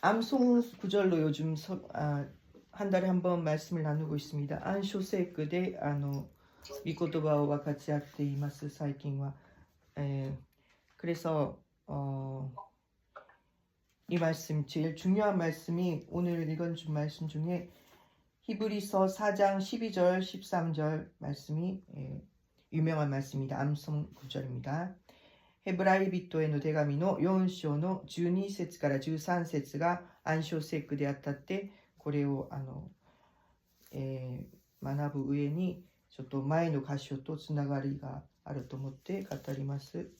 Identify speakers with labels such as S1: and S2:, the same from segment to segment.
S1: 암송 구절로 요즘 한 달에 한 번 말씀을 나누고 있습니다. 안쇼세크데 미코토바오 와카치아테 이마스 사이킨와 그래서 이 말씀 제일 중요한 말씀이 오늘 읽은 말씀 중에 히브리서 4장 12절 13절 말씀이 유명한 말씀입니다. 암송 구절입니다. ヘブライ人への手紙の4章の12節から13節が暗唱聖句であったって、これを学ぶ上にちょっと前の箇所とつながりがあると思って語ります。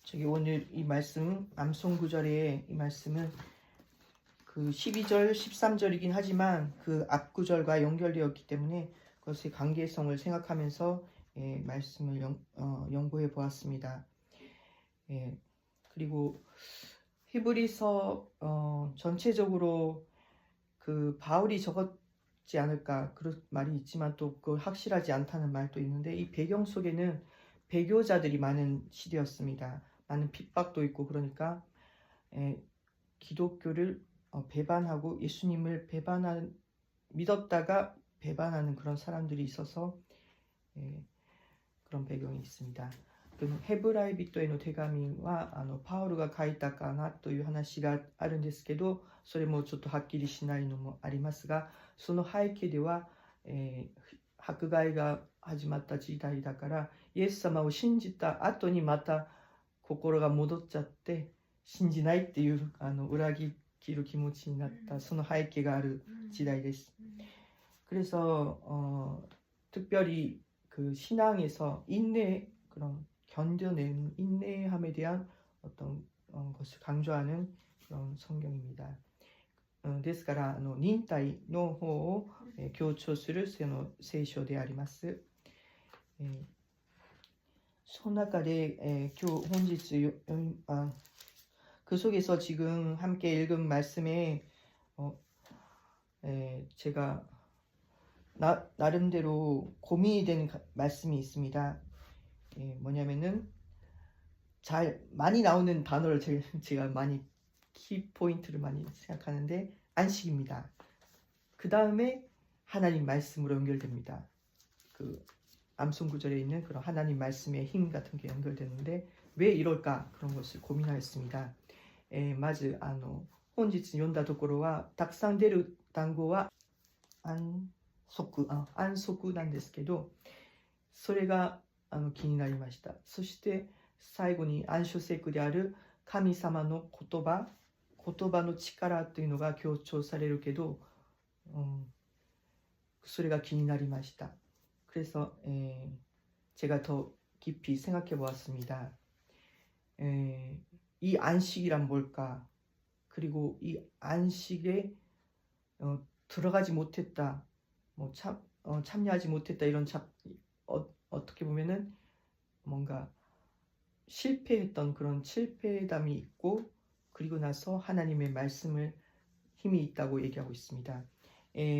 S1: 저기 오늘 이 말씀 암송 구절의 이 말씀은 그 12절 13절이긴 하지만 그 앞 구절과 연결되었기 때문에 그것의 관계성을 생각하면서 말씀을 연구해 보았습니다. 그리고 히브리서 전체적으로 그 바울이 적었지 않을까 그런 말이 있지만 또 그 확실하지 않다는 말도 있는데 이 배경 속에는 배교자들이 많은 시대였습니다. 많은 핍박도 있고 그러니까 기독교를 배반하고 예수님을 믿었다가 배반하는 그런 사람들이 있어서 그런 배경이 있습니다. 헤브라이人への手紙はパウロが書いたかなという話があるんですけど、それもちょっとはっきりしないのもありますが、その背景では、迫害が始まった時代だから、イエス様を信じた後にまた心が戻っちゃって信じないっていう裏切る気持ちになったその背景がある時代です。그래서 특별히 그 신앙에서 인내 그런 견뎌내는 인내함에 대한 어떤 것을 강조하는 그런 성경입니다. ですから忍耐の方を強調するその聖書であります。その中で本日그 속에서 지금 함께 읽은 말씀에 제가 나름대로 고민이 되는 말씀이 있습니다. 뭐냐면은 많이 나오는 단어를 제가 많이 키포인트를 많이 생각하는데 안식입니다. 그 다음에 하나님 말씀으로 연결됩니다. 그 암송 구절에 있는 그런 하나님 말씀의 힘 같은 게 연결되는데 왜 이럴까 그런 것을 고민하였습니다. まず本日読んだところはたくさん出る単語は安息なんですけど、それが気になりました。そして最後に暗唱聖句である神様の言葉の力というのが強調されるけど、それが気になりました。그래서 제가 더 깊이 생각해 보았습니다. 이 안식이란 뭘까? 그리고 이 안식에 들어가지 못했다, 참여하지 못했다 이런 어떻게 보면은 뭔가 실패했던 그런 실패담이 있고 그리고 나서 하나님의 말씀을 힘이 있다고 얘기하고 있습니다.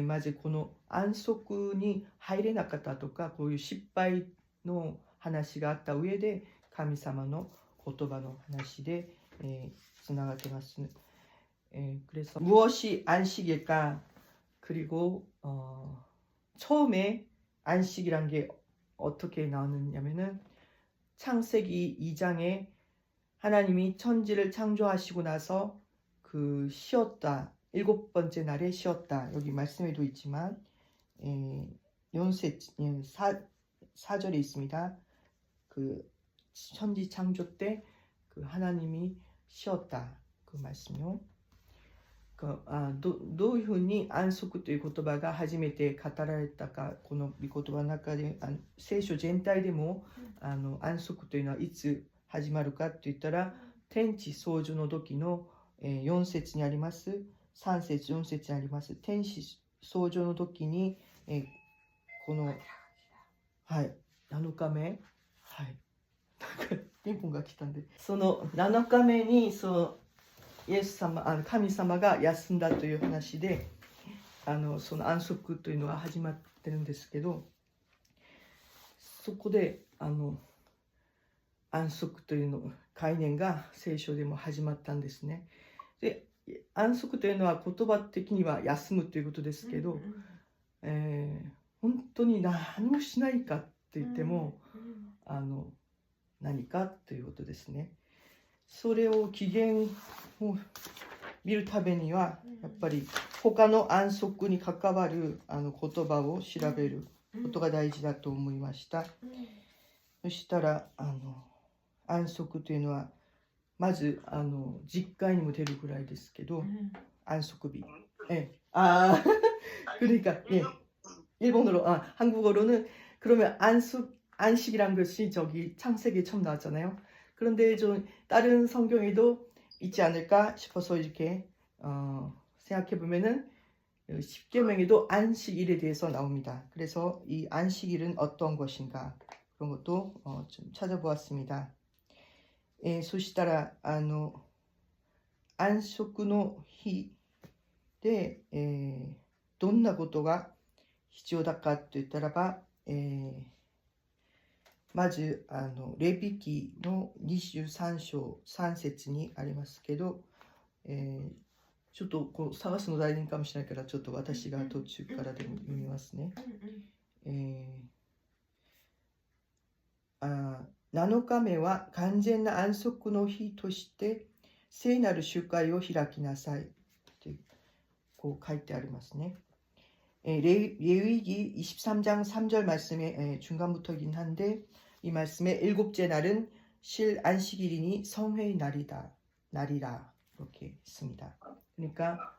S1: まずこの安息に入れなかったとかこういう失敗の話があった上で神様の言葉の話でつながってます。 그래서 무엇이 안식일까? 그리고 처음에 안식이란 게 어떻게 나오느냐면은 창세기 2장에 하나님이 천지를 창조하시고 나서 그 쉬었다. 7번째 날에 쉬었다. 여기 말씀에도 있지만 4절에 있습니다. 그 천지 창조 때 그 하나님이 쉬었다. 그 말씀요. どういうふうに安息という言葉が初めて語られたか、この御言葉の中で聖書全体でも安息というのはいつ始まるかといったら天地創造の時の4節にあります。3節4節にあります天地創造の時にこのはい7日目はいピンポンが来たんでその7日目にイエス様神様が休んだという話でその安息というのが始まってるんですけど、そこで安息というの概念が聖書でも始まったんですね。で、安息というのは言葉的には休むということですけど、本当に何もしないかって言っても、何かということですね。それを起源を見るためにはやっぱり他の安息に関わる言葉を調べることが大事だと思いました。そしたら安息というのはまず実会にも出るぐらいですけど、安息日. 그러니까 일본어로 한국어로는 그러면 안식이란 것이 저기 창세기에 처음 나왔잖아요. 그런데 좀 다른 성경에도 있지 않을까 싶어서 이렇게 생각해 보면은 십계명에도 안식일에 대해서 나옵니다. 그래서 이 안식일은 어떤 것인가 그런 것도 좀 찾아보았습니다. そしたら安息の日で、どんなことが必要だかといったらば、まずレビ記の23章3節にありますけど、ちょっとこう探すの大変かもしれないからちょっと私が途中からでも読みますね。7日目は完全な安息の日として聖なる集会を開きなさいとこう書いてありますね。레위기 23장 3절 말씀의 중간부터이긴 한데 이 말씀의 일곱째 날은 실 안식일이니 성회의 날이라 이렇게 있습니다. 그러니까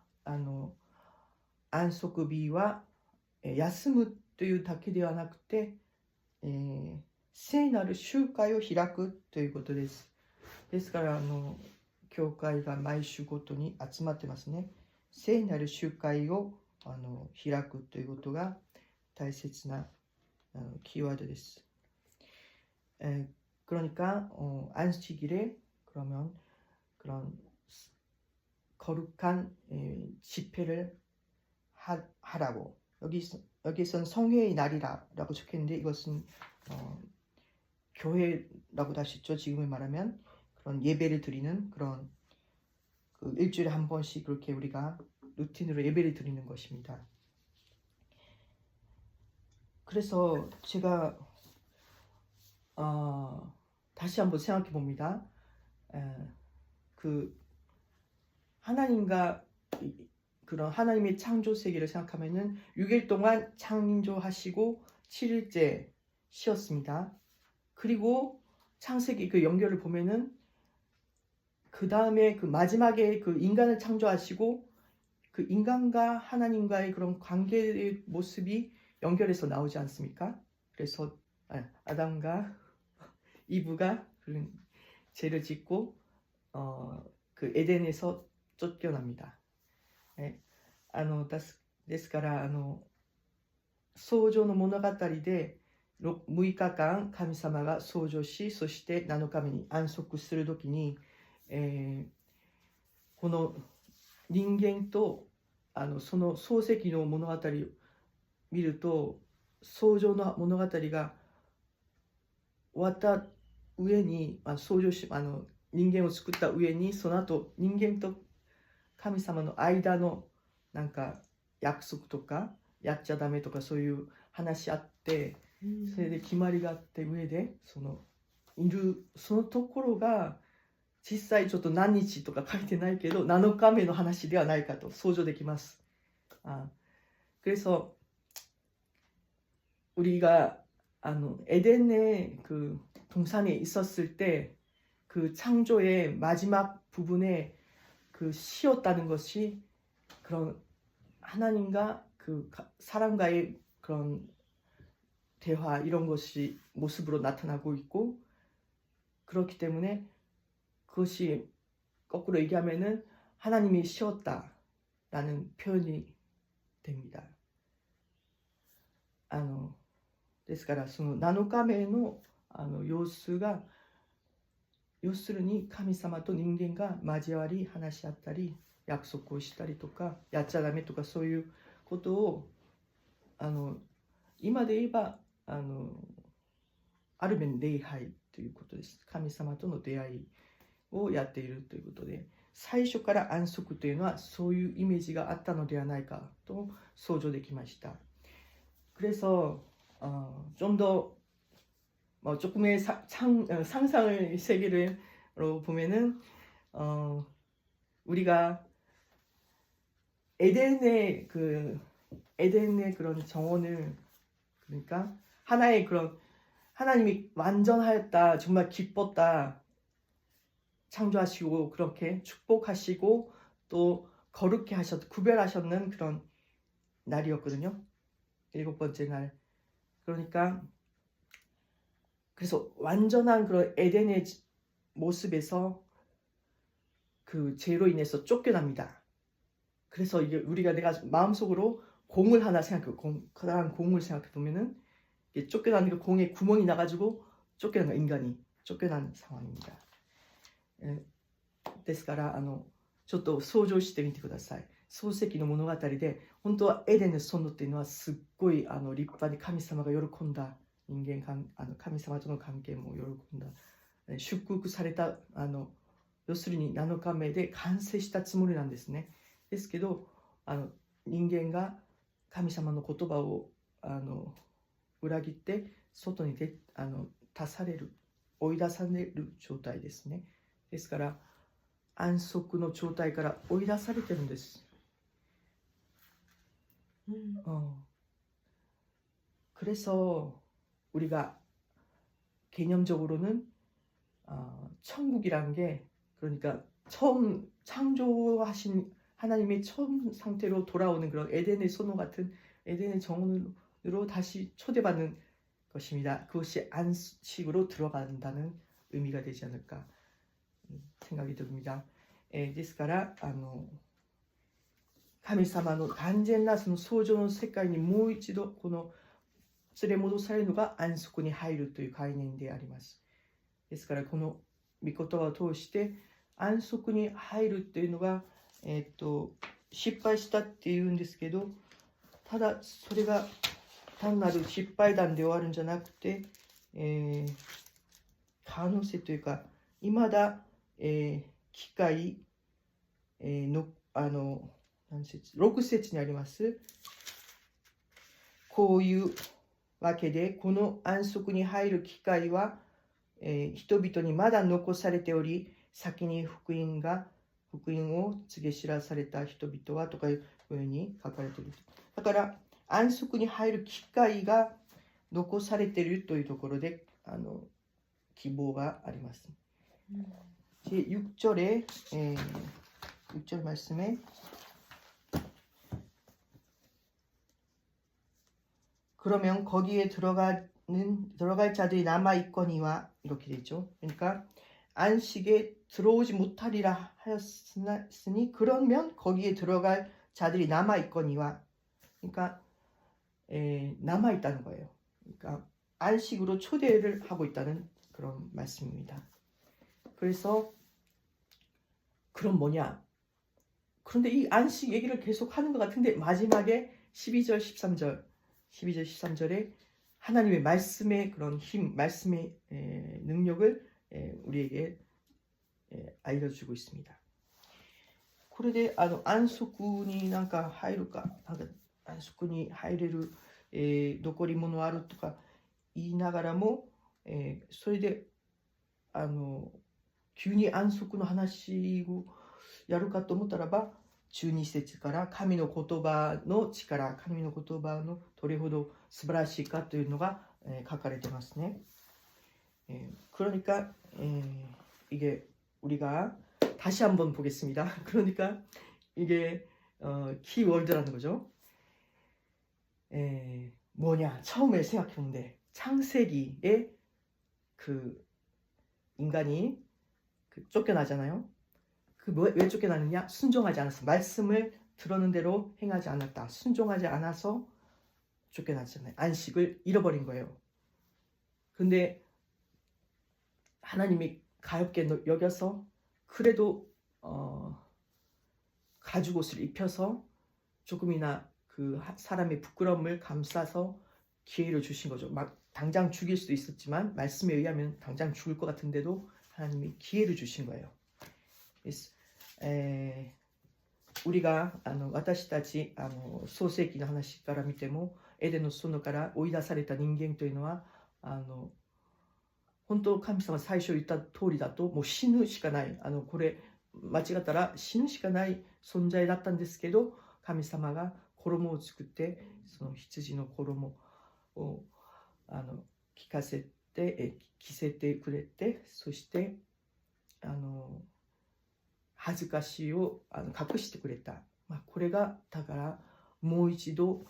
S1: 안식일과 休むというだけではなくて聖なる集会を開くということです。ですから教会が毎週ごとに集まってますね。聖なる集会を開くということが大切なキーワードです。그러니까 안식일에 그러면 그런 거룩한 집회를 하라고 여기선 성회의 날이라고 적혔는데 이것은 교회라고 하셨죠. 지금을 말하면 그런 예배를 드리는 그런 그 일주일에 한 번씩 그렇게 우리가 루틴으로 예배를 드리는 것입니다. 그래서 제가 다시 한번 생각해 봅니다. 그 하나님과 그런 하나님의 창조 세계를 생각하면은 6일 동안 창조하시고 7일째 쉬었습니다. 그리고 창세기 그 연결을 보면은 그 다음에 그 마지막에 그 인간을 창조하시고 그 인간과 하나님과의 그런 관계의 모습이 연결해서 나오지 않습니까? 그래서 아담과 이브가 그런 죄를 짓고 그 에덴에서 쫓겨납니다. ですから創造の物語で6日間神様が創造し、そして7日目に安息するときに、この人間とその創世記の物語を見ると創造の物語が終わった上に創造し人間を作った上にその後人間と神様の間のなんか約束とかやっちゃダメとかそういう話し合ってそれで決まりがあって上でいるそのところが実際ちょっと何日とか書いてないけど7日目の話ではないかと想像できます. 그래서 우리가 에덴의 그 동산에 있었을 때 그 창조의 마지막 부분에 그 쉬었다는 것이 그런 하나님과 그 사람과의 그런 대화 이런 것이 모습으로 나타나고 있고 그렇기 때문에 그것이 거꾸로 얘기하면은 하나님이 쉬었다라는 표현이 됩니다. ですからその7日目の様子が要するに神様と人間が交わり話し合ったり約束をしたりとかやっちゃダメとかそういうことを今で言えばある面礼拝ということです。神様との出会いをやっているということで、最初から安息というのはそういうイメージがあったのではないかと想像できました。그래서 좀 더 조금의 상상의 세계로 보면은 우리가 에덴의 그런 정원을, 그러니까 하나의 그런 하나님이 완전하였다, 정말 기뻤다, 창조하시고 그렇게 축복하시고 또 거룩히 구별하셨는 그런 날이었거든요. 7번째 날. 그러니까 그래서 완전한 그런 에덴의 모습에서 그 죄로 인해서 쫓겨납니다. 그래서 이게 내가 마음속으로 공을 하나 커다란 공을 생각해 보면은 쫓겨나는 그 공에 구멍이 나가지고 쫓겨난 인간이 쫓겨난 상황입니다. ですからちょっと想像してみてください。創世記の物語で本当はエデンの園っていうのはすっごい立派に神様が喜んだ神様との関係も喜んだ祝福された要するに7日目で完成したつもりなんですね。ですけど人間が神様の言葉を裏切って外に追い出される状態ですね。ですから安息の状態から追い出されてるんです。그래서 우리가 개념적으로는 천국이란 게 그러니까 처음 창조하신 하나님의 처음 상태로 돌아오는 그런 에덴의 소노 같은 에덴의 정원으로 다시 초대받는 것입니다. 그것이 안식으로 들어간다는 의미가 되지 않을까 생각이 듭니다. ですから神様の完全なその創造の世界にもう一度連れ戻されるのが安息に入るという概念であります。ですからこの御言葉を通して安息に入るというのが、失敗したっていうんですけど、ただそれが単なる失敗談で終わるんじゃなくて、可能性というか未だ、機会、6節にあります。こういうわけでこの安息に入る機会は、人々にまだ残されており、先に福音を告げ知らされた人々はとかいうふうに書かれている。だから安息に入る機会が残されているというところで希望があります。제6절에 6절 말씀에 그러면 거기에 들어갈 자들이 남아있거니와 이렇게 되죠. 그러니까 안식에 들어오지 못하리라 하였으니 그러면 거기에 들어갈 자들이 남아있거니와 그러니까 남아있다는 거예요. 그러니까 안식으로 초대를 하고 있다는 그런 말씀입니다. 그래서 그럼 뭐냐? 그런데 이 안식 얘기를 계속 하는 것 같은데 마지막에 12절 13절에 하나님의 말씀의 그런 힘, 말씀의 능력을 우리에게 알려주고 있습니다. これで安息になんか入るか、安息に入れる、残り物あるとか言いながらも、それで急に安息の話をやるかと思ったらば12節から神の言葉の力、神の言葉のどれほど素晴らしいかというのが、書かれてますね。그러니까 이게 우리가 다시 한번 보겠습니다. 그러니까 이게 키워드라는 거죠. 뭐냐? 처음에 생각해 보는데 창세기에 그 인간이 쫓겨나잖아요. 왜 쫓겨나느냐? 순종하지 않았어. 말씀을 들었는 대로 행하지 않았다. 순종하지 않아서 쫓겨났잖아요. 안식을 잃어버린 거예요. 근데 하나님이 가엾게 여겨서 그래도 가죽옷을 입혀서 조금이나 그 사람의 부끄러움을 감싸서 기회를 주신 거죠. 막 당장 죽일 수도 있었지만 말씀에 의하면 당장 죽을 것 같은데도 하나님이 기회를 주신 거예요. 우리가 私たち創世記の話から見てもエデンの園から追い出された人間というのは本当神様最初言った通りだともう死ぬしかないこれ間違ったら死ぬしかない存在だったんですけど神様が衣を作ってその羊の衣を着せてくれてそして恥ずかしいを隠してくれた、これがだからもう一度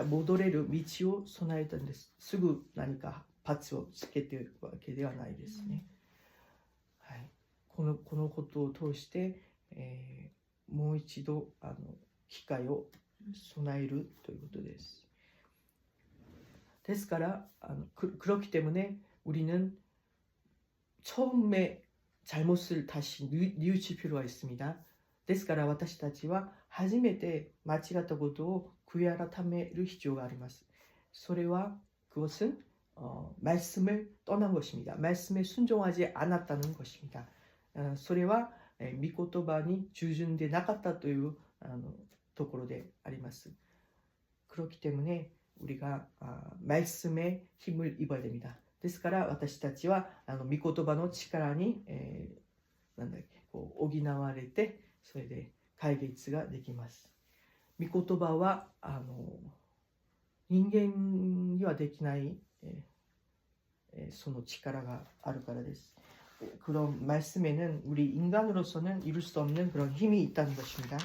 S1: 戻れる道を備えたんです。すぐ何かパツをつけているわけではないですね。はい、このことを通して、もう一度機会を備えるということです。ですから그렇기 때문에 우리는 처음에 잘못을 다시 뉘우칠 필요가 있습니다. ですから私たちは初めて間違ったことを悔い改める必要があります。それは그것은 말씀을 떠난 것입니다. 말씀에 순종하지 않았다는 것입니다. それは御言葉に従順でなかったというところであります。그렇기 때문에 우리가 말씀에 힘을 입어야 됩니다. ですから私たちは御言葉の力に、補われてそれで解決ができます。御言葉は人間にはできない、その力があるからです。그런 말씀에는 우리 인간으로서는 이룰 수 없는 그런 힘이 있다는 것입니다.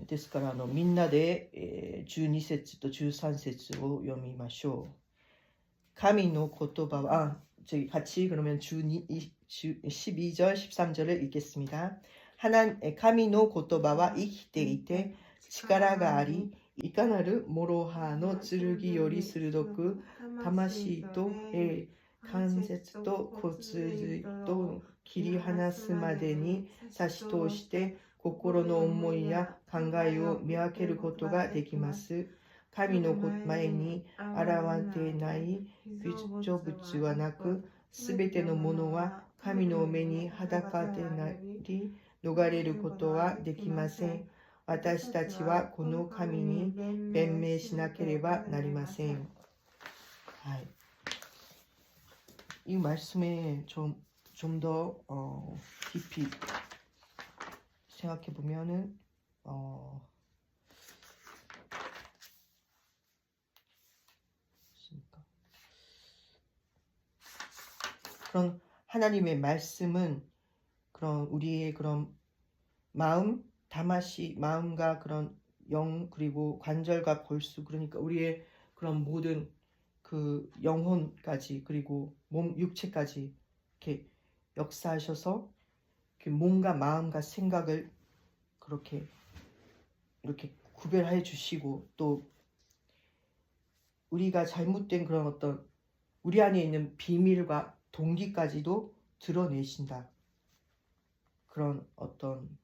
S1: ですからみんなで、12節と13節を読みましょう。神の言葉は저기 같이 그러면 12절 13절을 읽겠습니다.神の言葉は生きていて力がありいかなる諸刃の剣より鋭く魂と関節と骨髄と切り離すまでに差し通して心の思いや考えを見分けることができます。神の前に現れてない成物はなく、すべてのものは神の目に裸でなり、逃れることはできません。私たちはこの神に弁明しなければなりません。はい。이 말씀에 좀 더 깊이 생각해 보면은 그런 하나님의 말씀은 그런 우리의 그런 마음, 다마시 마음과 그런 영 그리고 관절과 골수 그러니까 우리의 그런 모든 그 영혼까지 그리고 몸 육체까지 이렇게 역사하셔서 몸과 마음과 생각을 그렇게 이렇게 구별해 주시고 또 우리가 잘못된 그런 어떤 우리 안에 있는 비밀과 동기까지도 드러내신다. 그런 어떤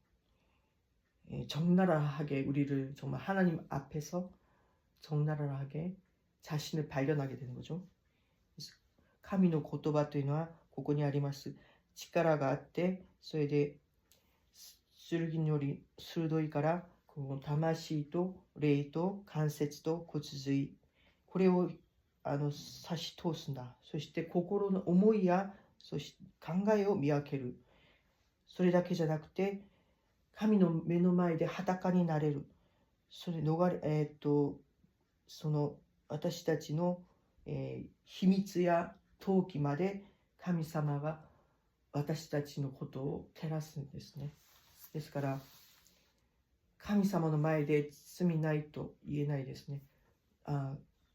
S1: 적나라하게 우리를 정말 하나님 앞에서 적나라하게 자신을 발견하게 되는 거죠. 神の言葉というのはここにあります力があってそれで剣より鋭いからこの魂と霊と関節と骨髄これを差し通すんだ。そして心の思いやそして考えを見分ける。それだけじゃなくて神の目の前で裸になれる。それその私たちの、秘密や陶器まで神様が私たちのことを照らすんですね。ですから神様の前で罪ないと言えないですね。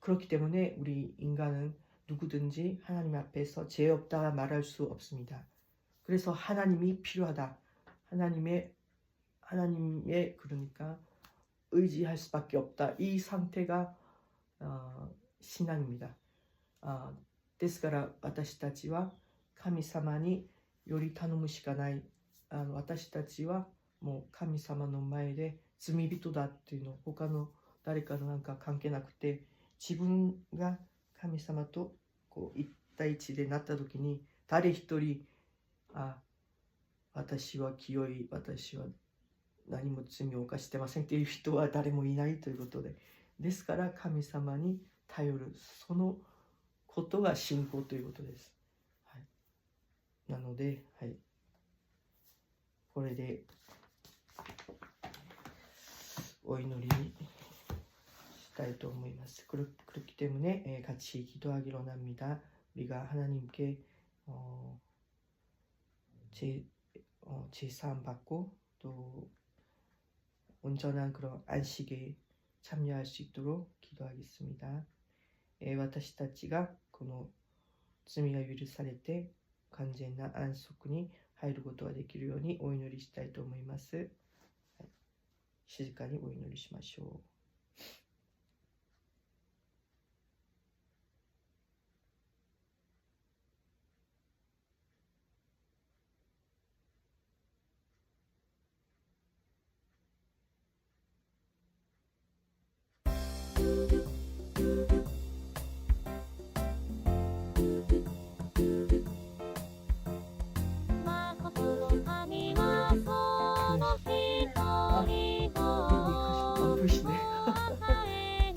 S1: 그렇기 때문에 우리 인간은 누구든지 하나님 앞에서 죄 없다 말할 수 없습니다. 그래서 하나님이 필요하다. 하나님의 그러니까 의지할 수밖에 없다. 이 상태가 신앙입니다. ですから私たちは神様により頼むしかない。私たちはもう神様の前で罪人だっていうのを他の誰かのなんか関係なくて、自分が神様とこう一対一でなった時に、誰一人、あ、私は清い、私は何も罪を犯してませんっていう人は誰もいないということで、ですから神様に頼る、そのことが信仰ということです。はい、なので、はい、これでお祈りにしたいと思います. 그렇기 때문에 같이 기도하기로 합니다. 우리가 하나님께 제사함 받고 또 온전한 그런 안식에 참여할 수 있도록 기도하겠습니다. 私たちがこの罪が許されて完全な安息に入ることができるようにお祈りしたいと思います。はい、静かにお祈りしましょう。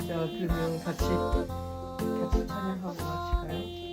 S1: 자, 그러면 같이 찬양하고 마실까요?